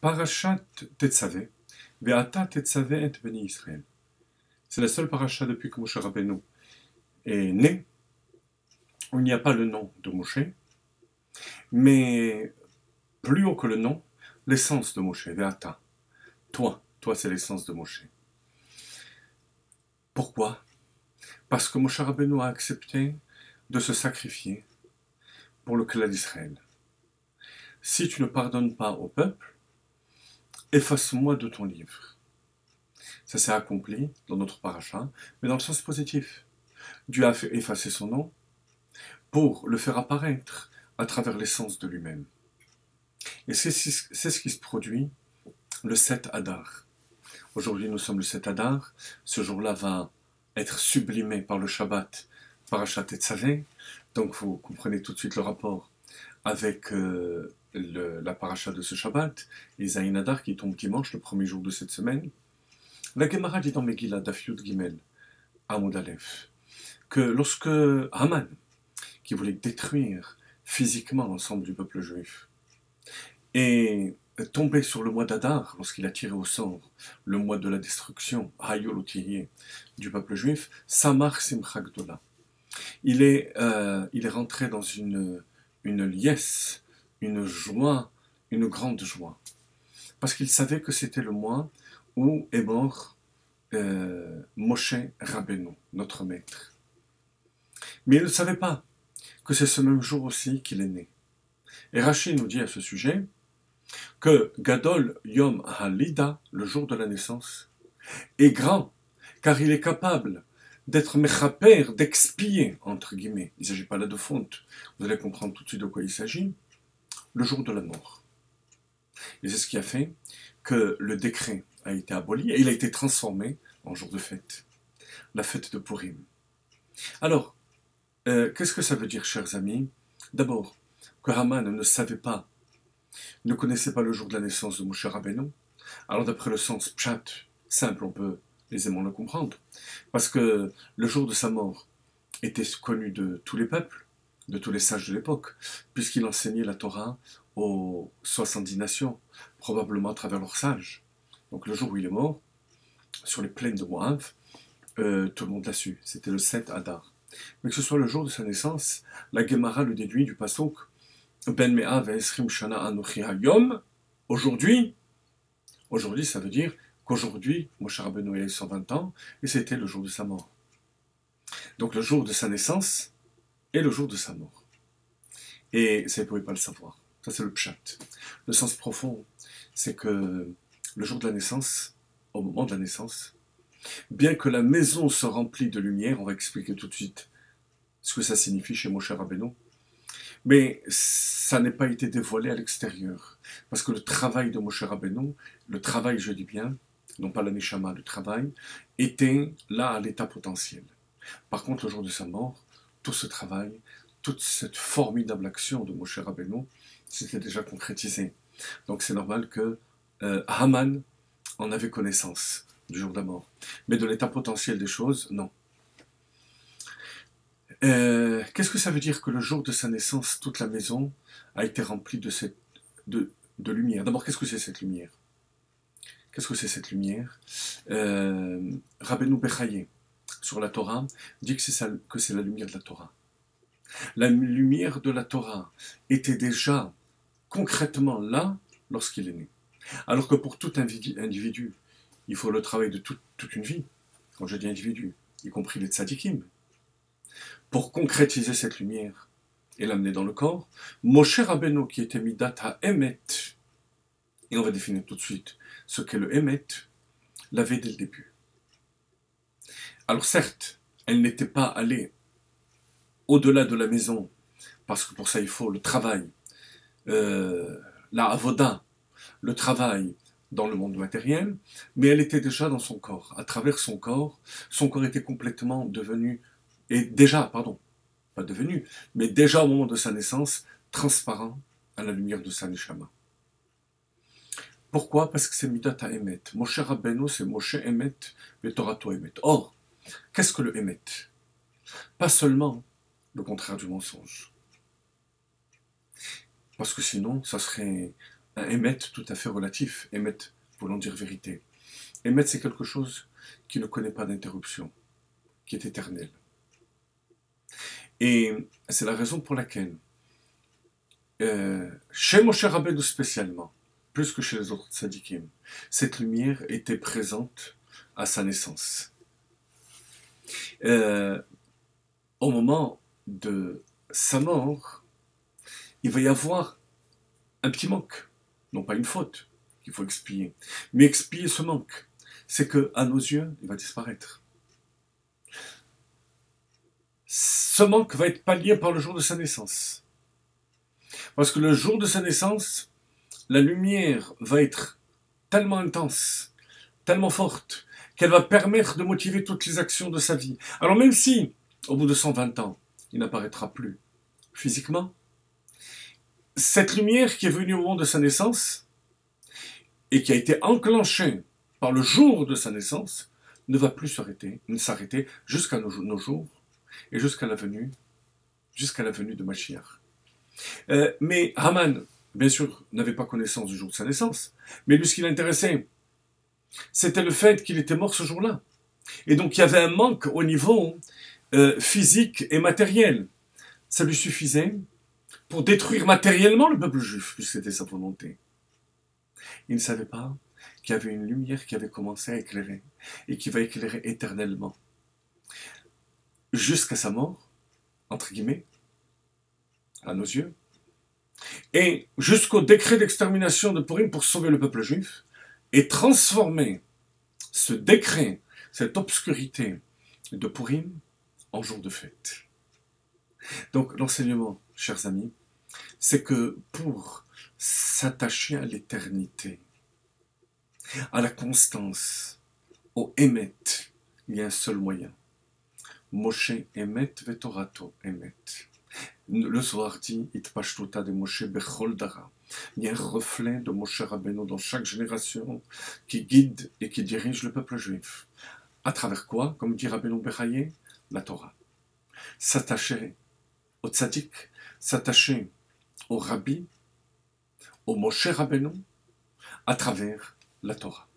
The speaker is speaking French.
Parashat Tetzavé, Ve'ata Tetzavé et Beni Israël. C'est la seule paracha depuis que Moshe Rabbeinu est né, où il n'y a pas le nom de Moshe, mais plus haut que le nom, l'essence de Moshe, Ve'ata. Toi c'est l'essence de Moshe. Pourquoi? Parce que Moshe Rabbeinu a accepté de se sacrifier pour le clan d'Israël. Si tu ne pardonnes pas au peuple, efface-moi de ton livre. Ça s'est accompli dans notre paracha, mais dans le sens positif. Dieu a fait effacer son nom pour le faire apparaître à travers l'essence de lui-même. Et c'est ce qui se produit le 7 Adar. Aujourd'hui, nous sommes le 7 Adar. Ce jour-là va être sublimé par le Shabbat, Parashat Tetzavé. Donc, vous comprenez tout de suite le rapport avec la paracha de ce Shabbat, et Zayin Adar qui tombe dimanche, le premier jour de cette semaine. La Gemara dit dans Megillah, Daf Yud Gimel, Amud Aleph, que lorsque Haman, qui voulait détruire physiquement l'ensemble du peuple juif, est tombé sur le mois d'Adar, lorsqu'il a tiré au sort le mois de la destruction, Hayolotiyé, du peuple juif, Samar Simcha Gdola. Il est rentré dans une liesse, une joie, une grande joie. Parce qu'il savait que c'était le mois où est mort Moshe Rabbeinu, notre maître. Mais il ne savait pas que c'est ce même jour aussi qu'il est né. Et Rashi nous dit à ce sujet que Gadol Yom Halida, le jour de la naissance, est grand, car il est capable d'être mechaper, d'expier, entre guillemets. Il ne s'agit pas là de fonte. Vous allez comprendre tout de suite de quoi il s'agit. Le jour de la mort. Et c'est ce qui a fait que le décret a été aboli et il a été transformé en jour de fête. La fête de Purim. Alors, qu'est-ce que ça veut dire, chers amis? D'abord, que Haman ne savait pas, ne connaissait pas le jour de la naissance de Moshe Rabbeinu. Alors, d'après le sens pshat, simple, on peut aisément le comprendre. Parce que le jour de sa mort était connu de tous les peuples, de tous les sages de l'époque, puisqu'il enseignait la Torah aux 70 nations, probablement à travers leurs sages. Donc le jour où il est mort, sur les plaines de Moab, tout le monde l'a su, c'était le 7 Adar. Mais que ce soit le jour de sa naissance, la Gemara le déduit du pasuk Ben Mea ve'esrim shana anochi hayom, aujourd'hui, ça veut dire qu'aujourd'hui, Moshe Rabbeinu a eu 120 ans, et c'était le jour de sa mort. Donc le jour de sa naissance et le jour de sa mort. Et ça, il ne pouvait pas le savoir. Ça, c'est le pshat. Le sens profond, c'est que le jour de la naissance, au moment de la naissance, bien que la maison se remplit de lumière, on va expliquer tout de suite ce que ça signifie chez Moshe Rabbeinu, mais ça n'a pas été dévoilé à l'extérieur. Parce que le travail de Moshe Rabbeinu, le travail, je dis bien, non pas la neshama, le travail, était là à l'état potentiel. Par contre, le jour de sa mort, tout ce travail, toute cette formidable action de Moshe Rabbeinu, c'était déjà concrétisé. Donc c'est normal que Haman en avait connaissance du jour de la mort. Mais de l'état potentiel des choses, non. Qu'est-ce que ça veut dire que le jour de sa naissance, toute la maison a été remplie de lumière? D'abord, qu'est-ce que c'est cette lumière? Qu'est-ce que c'est cette lumière? Rabbeinu Bechaye, sur la Torah, dit que c'est la lumière de la Torah. La lumière de la Torah était déjà concrètement là lorsqu'il est né. Alors que pour tout individu, il faut le travail de toute une vie. Quand je dis individu, y compris les tzadikim. Pour concrétiser cette lumière et l'amener dans le corps, Moshe Rabbeinu, qui était midat ha-emet, et on va définir tout de suite ce qu'est le emet, l'avait dès le début. Alors certes, elle n'était pas allée au-delà de la maison, parce que pour ça il faut le travail, la avoda, le travail dans le monde matériel, mais elle était déjà dans son corps. À travers son corps était complètement devenu, et déjà, pardon, pas devenu, mais déjà au moment de sa naissance, transparent à la lumière de sa neshama. Pourquoi? Parce que c'est midat ha-emet. Moshe Rabbeinu, c'est Moshe emet, le Torato emet. Or, qu'est-ce que le emet? Pas seulement le contraire du mensonge. Parce que sinon, ça serait un émet tout à fait relatif. Émet voulant dire vérité. Émet, c'est quelque chose qui ne connaît pas d'interruption, qui est éternel. Et c'est la raison pour laquelle, chez Moshe Rabbeinu spécialement, plus que chez les autres tzadikim, cette lumière était présente à sa naissance. Au moment de sa mort, il va y avoir un petit manque, non pas une faute qu'il faut expier, mais expier ce manque. C'est que, à nos yeux, il va disparaître. Ce manque va être pallié par le jour de sa naissance. Parce que le jour de sa naissance, la lumière va être tellement intense, tellement forte, qu'elle va permettre de motiver toutes les actions de sa vie. Alors même si, au bout de 120 ans, il n'apparaîtra plus physiquement, cette lumière qui est venue au moment de sa naissance et qui a été enclenchée par le jour de sa naissance ne va plus s'arrêter jusqu'à nos jours et jusqu'à la venue de Mashiach. Mais Haman, bien sûr, n'avait pas connaissance du jour de sa naissance, mais lui, ce qui l'intéressait, c'était le fait qu'il était mort ce jour-là. Et donc, il y avait un manque au niveau physique et matériel. Ça lui suffisait pour détruire matériellement le peuple juif, puisque c'était sa volonté. Il ne savait pas qu'il y avait une lumière qui avait commencé à éclairer, et qui va éclairer éternellement, jusqu'à sa mort, entre guillemets, à nos yeux, et jusqu'au décret d'extermination de Purim pour sauver le peuple juif, et transformer ce décret, cette obscurité de Purim, en jour de fête. Donc l'enseignement, chers amis, c'est que pour s'attacher à l'éternité, à la constance, au Emet, il y a un seul moyen. Moshe Emet vetorato Emet. Le Zohar dit, Itpashtuta de Moshe bechol dara. Il y a un reflet de Moshe Rabbeinu dans chaque génération qui guide et qui dirige le peuple juif. À travers quoi? Comme dit Rabbeinu Bechaye, la Torah. S'attacher au tzaddik, s'attacher au rabbi, au Moshe Rabbeinu, à travers la Torah.